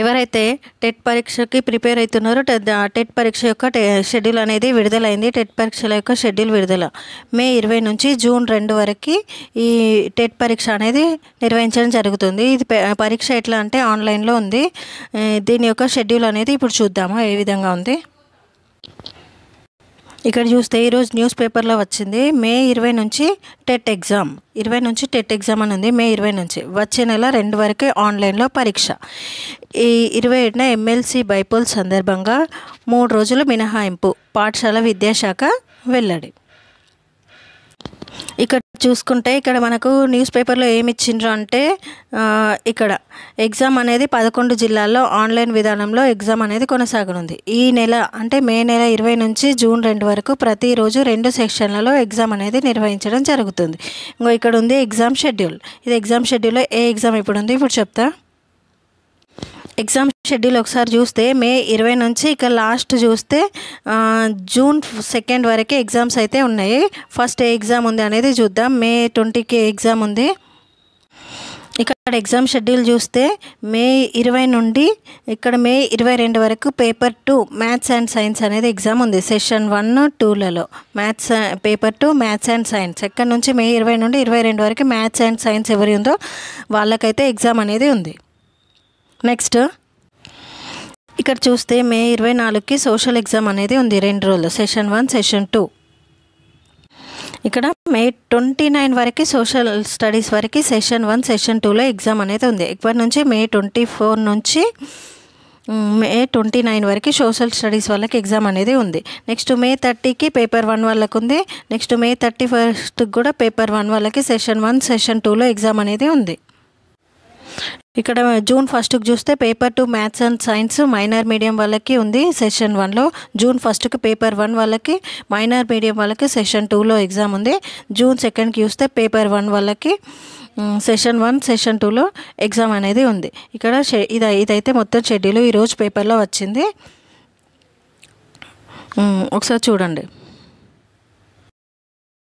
ఎవరైతే TET పరీక్షకి prepare అవుతున్నారో TET పరీక్ష యొక్క షెడ్యూల్ అనేది విడుదలైంది. టెట్ పరీక్షల యొక్క షెడ్యూల్ విడుదల మే 20 నుంచి జూన్ 2 వరకు ఈ టెట్ పరీక్ష అనేది నిర్వహించడం జరుగుతుంది. ఇది పరీక్ష ఎట్లా అంటే ఆన్లైన్లో ఉంది. దీని యొక్క షెడ్యూల్ అనేది ఇప్పుడు చూద్దాము ఏ విధంగా ఉంది. ఇక్కడ చూస్తే ఈరోజు న్యూస్ పేపర్లో వచ్చింది మే 20 నుంచి టెట్ ఎగ్జామ్ 20 నుంచి టెట్ ఎగ్జామ్ అని ఉంది. మే 20 నుంచి వచ్చే నెల 2 వరకు ఆన్లైన్లో పరీక్ష. ఈ 27న ఎమ్మెల్సీ బైపోల్ సందర్భంగా 3 రోజులు మినహాయింపు పాఠశాల విద్యాశాఖ వెల్లడి. ఇక్కడ చూసుకుంటే ఇక్కడ మనకు న్యూస్ పేపర్లో ఏమి ఇచ్చిండ్రు అంటే ఇక్కడ ఎగ్జామ్ అనేది 11 జిల్లాల్లో ఆన్లైన్ విధానంలో ఎగ్జామ్ అనేది కొనసాగనుంది. ఈ నెల అంటే మే నెల 20 నుంచి జూన్ 2 వరకు ప్రతిరోజు 2 సెక్షన్లలో ఎగ్జామ్ అనేది నిర్వహించడం జరుగుతుంది. ఇంకో ఇక్కడ ఉంది ఎగ్జామ్ షెడ్యూల్. ఇది ఎగ్జామ్ షెడ్యూల్లో ఏ ఎగ్జామ్ ఇప్పుడు ఉంది ఇప్పుడు చెప్తా. ఎగ్జామ్ షెడ్యూల్ ఒకసారి చూస్తే మే 20 నుంచి ఇక లాస్ట్ చూస్తే జూన్ 2 వరకు ఎగ్జామ్స్ అయితే ఉన్నాయి. ఫస్ట్ ఏ ఎగ్జామ్ ఉంది అనేది చూద్దాం. మే 20కి ఎగ్జామ్ ఉంది. ఇక్కడ ఎగ్జామ్ షెడ్యూల్ చూస్తే మే 20 నుండి ఇక్కడ మే 22 వరకు పేపర్ 2 మ్యాథ్స్ అండ్ సైన్స్ అనేది ఎగ్జామ్ ఉంది. సెషన్ 1, 2లలో పేపర్ 2 మ్యాథ్స్ అండ్ సైన్స్. ఎక్కడి నుంచి మే 20 నుండి 22 వరకు మ్యాథ్స్ అండ్ సైన్స్ ఎవరి ఉందో వాళ్ళకైతే ఎగ్జామ్ అనేది ఉంది. నెక్స్ట్ ఇక్కడ చూస్తే మే 24కి సోషల్ ఎగ్జామ్ అనేది ఉంది 2 రోజులు. Session 1, session 2. ఇక్కడ మే 29 వరకు సోషల్ స్టడీస్ వరకు సెషన్ 1, సెషన్ 2లో ఎగ్జామ్ అనేది ఉంది. ఇప్పటి నుంచి మే 24 నుంచి మే 29 వరకు సోషల్ స్టడీస్ వాళ్ళకి ఎగ్జామ్ అనేది ఉంది. నెక్స్ట్ మే 30కి పేపర్ 1 వాళ్ళకు ఉంది. నెక్స్ట్ మే 31కి కూడా పేపర్ 1 వాళ్ళకి సెషన్ 1, సెషన్ 2లో ఎగ్జామ్ అనేది ఉంది. ఇక్కడ జూన్ 1కి చూస్తే paper 2 maths and science minor medium వాళ్ళకి ఉంది సెషన్ 1లో. జూన్ 1కి పేపర్ 1 వాళ్ళకి మైనర్ మీడియం వాళ్ళకి సెషన్ 2లో ఎగ్జామ్ ఉంది. జూన్ 2కి చూస్తే పేపర్ 1 వాళ్ళకి సెషన్ 1, సెషన్ 2లో ఎగ్జామ్ అనేది ఉంది. ఇక్కడ ఇదైతే మొత్తం షెడ్యూల్ ఈరోజు పేపర్లో వచ్చింది. ఒకసారి చూడండి.